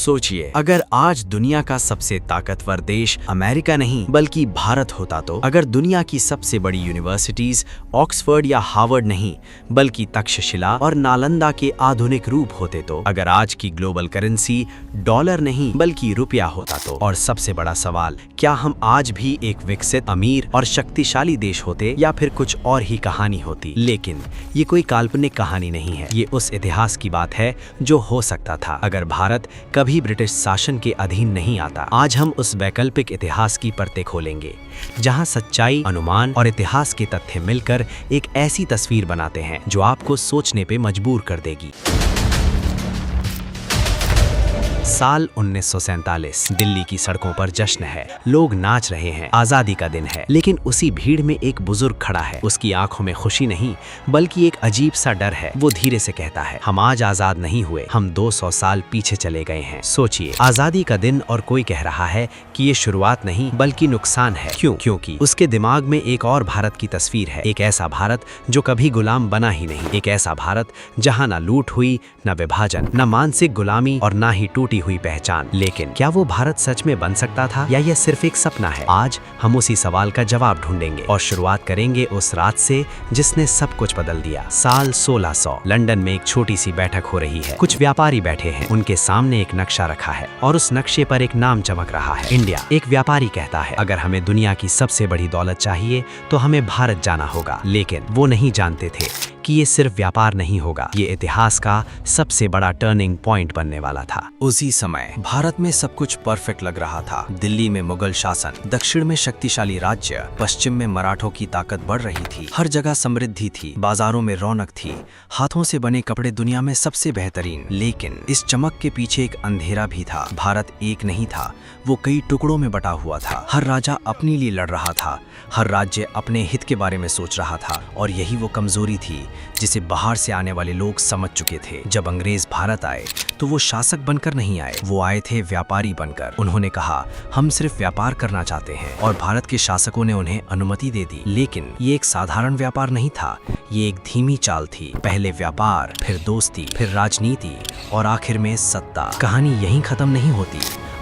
सोचिए, अगर आज दुनिया का सबसे ताकतवर देश अमेरिका नहीं बल्कि भारत होता तो, अगर दुनिया की सबसे बड़ी यूनिवर्सिटीज ऑक्सफोर्ड या हार्वर्ड नहीं बल्कि तक्षशिला और नालंदा के आधुनिक रूप होते तो, अगर आज की ग्लोबल करेंसी डॉलर नहीं बल्कि रुपया होता तो, और सबसे बड़ा सवाल, क्या हम आज भी एक विकसित, अमीर और शक्तिशाली देश होते या फिर कुछ और ही कहानी होती। लेकिन ये कोई काल्पनिक कहानी नहीं है, ये उस इतिहास की बात है जो हो सकता था अगर भारत कभी ब्रिटिश शासन के अधीन नहीं आता। आज हम उस वैकल्पिक इतिहास की परतें खोलेंगे जहां सच्चाई, अनुमान और इतिहास के तथ्य मिलकर एक ऐसी तस्वीर बनाते हैं जो आपको सोचने पे मजबूर कर देगी। साल 1947, दिल्ली की सड़कों पर जश्न है, लोग नाच रहे हैं, आजादी का दिन है। लेकिन उसी भीड़ में एक बुजुर्ग खड़ा है, उसकी आंखों में खुशी नहीं बल्कि एक अजीब सा डर है। वो धीरे से कहता है, हम आज आजाद नहीं हुए, हम 200 साल पीछे चले गए हैं। सोचिए, आजादी का दिन और कोई कह रहा है कि ये शुरुआत नहीं बल्कि नुकसान है। क्यों? क्योंकि उसके दिमाग में एक और भारत की तस्वीर है, एक ऐसा भारत जो कभी गुलाम बना ही नहीं, एक ऐसा भारत जहाँ न लूट हुई, न विभाजन, न मानसिक गुलामी और न ही टूटी हुई पहचान। लेकिन क्या वो भारत सच में बन सकता था या यह सिर्फ एक सपना है? आज हम उसी सवाल का जवाब ढूंढेंगे और शुरुआत करेंगे उस रात से जिसने सब कुछ बदल दिया। साल 1600, लंदन में एक छोटी सी बैठक हो रही है। कुछ व्यापारी बैठे हैं, उनके सामने एक नक्शा रखा है और उस नक्शे पर एक नाम चमक रहा है, इंडिया। एक व्यापारी कहता है, अगर हमें दुनिया की सबसे बड़ी दौलत चाहिए तो हमें भारत जाना होगा। लेकिन वो नहीं जानते थे कि ये सिर्फ व्यापार नहीं होगा, ये इतिहास का सबसे बड़ा टर्निंग पॉइंट बनने वाला था। उसी समय भारत में सब कुछ परफेक्ट लग रहा था। दिल्ली में मुगल शासन, दक्षिण में शक्तिशाली राज्य, पश्चिम में मराठों की ताकत बढ़ रही थी। हर जगह समृद्धि थी, बाजारों में रौनक थी, हाथों से बने कपड़े दुनिया में सबसे बेहतरीन। लेकिन इस चमक के पीछे एक अंधेरा भी था। भारत एक नहीं था, वो कई टुकड़ों में बटा हुआ था। हर राजा अपने लिए लड़ रहा था, हर राज्य अपने हित के बारे में सोच रहा था। और यही वो कमजोरी थी जिसे बाहर से आने वाले लोग समझ चुके थे। जब अंग्रेज भारत आए तो वो शासक बनकर नहीं आए, वो आए थे व्यापारी बनकर। उन्होंने कहा, हम सिर्फ व्यापार करना चाहते हैं, और भारत के शासकों ने उन्हें अनुमति दे दी। लेकिन ये एक साधारण व्यापार नहीं था, ये एक धीमी चाल थी। पहले व्यापार, फिर दोस्ती, फिर राजनीति और आखिर में सत्ता। कहानी यहीं खत्म नहीं होती।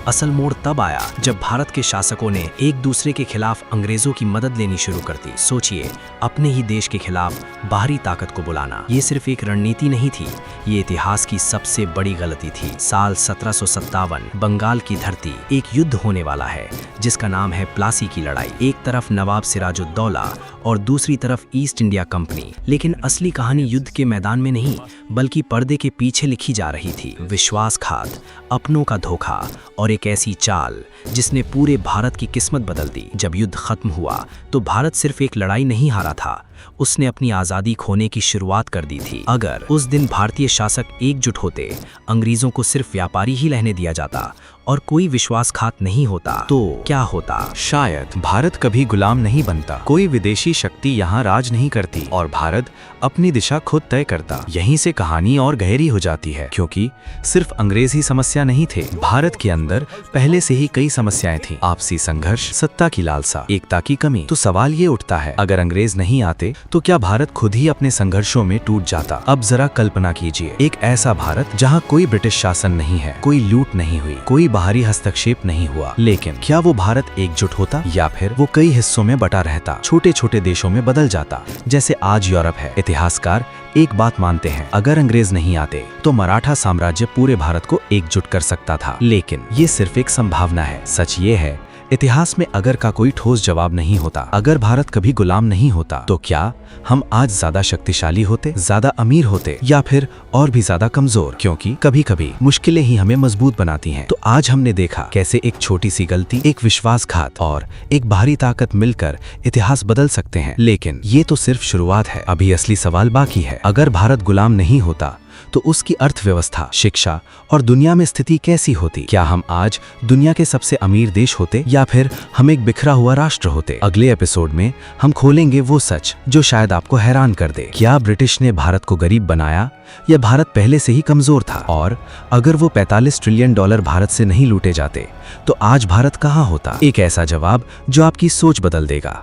असल मोड़ तब आया जब भारत के शासकों ने एक दूसरे के खिलाफ अंग्रेजों की मदद लेनी शुरू कर दी। सोचिए, अपने ही देश के खिलाफ बाहरी ताकत को बुलाना, ये सिर्फ एक रणनीति नहीं थी, ये इतिहास की सबसे बड़ी गलती थी। साल 1757, बंगाल की धरती, एक युद्ध होने वाला है जिसका नाम है प्लासी की लड़ाई। एक तरफ नवाब सिराजुद्दौला और दूसरी तरफ ईस्ट इंडिया कंपनी। लेकिन असली कहानी युद्ध के मैदान में नहीं बल्कि पर्दे के पीछे लिखी जा रही थी। विश्वासघात, अपनों का धोखा और एक ऐसी चाल जिसने पूरे भारत की किस्मत बदल दी। जब युद्ध खत्म हुआ तो भारत सिर्फ एक लड़ाई नहीं हारा था, उसने अपनी आजादी खोने की शुरुआत कर दी थी। अगर उस दिन भारतीय शासक एकजुट होते, अंग्रेजों को सिर्फ व्यापारी ही रहने दिया जाता और कोई विश्वासघात नहीं होता, तो क्या होता? शायद भारत कभी गुलाम नहीं बनता, कोई विदेशी शक्ति यहाँ राज नहीं करती और भारत अपनी दिशा खुद तय करता। यहीं से कहानी और गहरी हो जाती है, क्योंकि सिर्फ अंग्रेज ही समस्या नहीं थे। भारत के अंदर पहले से ही कई समस्याएं थीं। आपसी संघर्ष, सत्ता की लालसा, एकता की कमी। तो सवाल ये उठता है, अगर अंग्रेज नहीं आते तो क्या भारत खुद ही अपने संघर्षों में टूट जाता? अब जरा कल्पना कीजिए, एक ऐसा भारत जहाँ कोई ब्रिटिश शासन नहीं है, कोई लूट नहीं हुई, कोई बाहरी हस्तक्षेप नहीं हुआ। लेकिन क्या वो भारत एकजुट होता या फिर वो कई हिस्सों में बटा रहता, छोटे छोटे देशों में बदल जाता, जैसे आज यूरोप है? इतिहासकार एक बात मानते हैं, अगर अंग्रेज नहीं आते तो मराठा साम्राज्य पूरे भारत को एकजुट कर सकता था। लेकिन ये सिर्फ एक संभावना है। सच ये है, इतिहास में अगर का कोई ठोस जवाब नहीं होता। अगर भारत कभी गुलाम नहीं होता तो क्या हम आज ज्यादा शक्तिशाली होते, ज्यादा अमीर होते, या फिर और भी ज्यादा कमजोर? क्योंकि कभी कभी मुश्किलें ही हमें मजबूत बनाती हैं। तो आज हमने देखा कैसे एक छोटी सी गलती, एक विश्वासघात और एक बाहरी ताकत मिलकर इतिहास बदल सकते हैं। लेकिन ये तो सिर्फ शुरुआत है, अभी असली सवाल बाकी है। अगर भारत गुलाम नहीं होता तो उसकी अर्थव्यवस्था, शिक्षा और दुनिया में स्थिति कैसी होती? क्या हम आज दुनिया के सबसे अमीर देश होते या फिर हम एक बिखरा हुआ राष्ट्र होते? अगले एपिसोड में हम खोलेंगे वो सच जो शायद आपको हैरान कर दे। क्या ब्रिटिश ने भारत को गरीब बनाया या भारत पहले से ही कमजोर था? और अगर वो 45 ट्रिलियन डॉलर भारत से नहीं लूटे जाते तो आज भारत कहाँ होता? एक ऐसा जवाब जो आपकी सोच बदल देगा।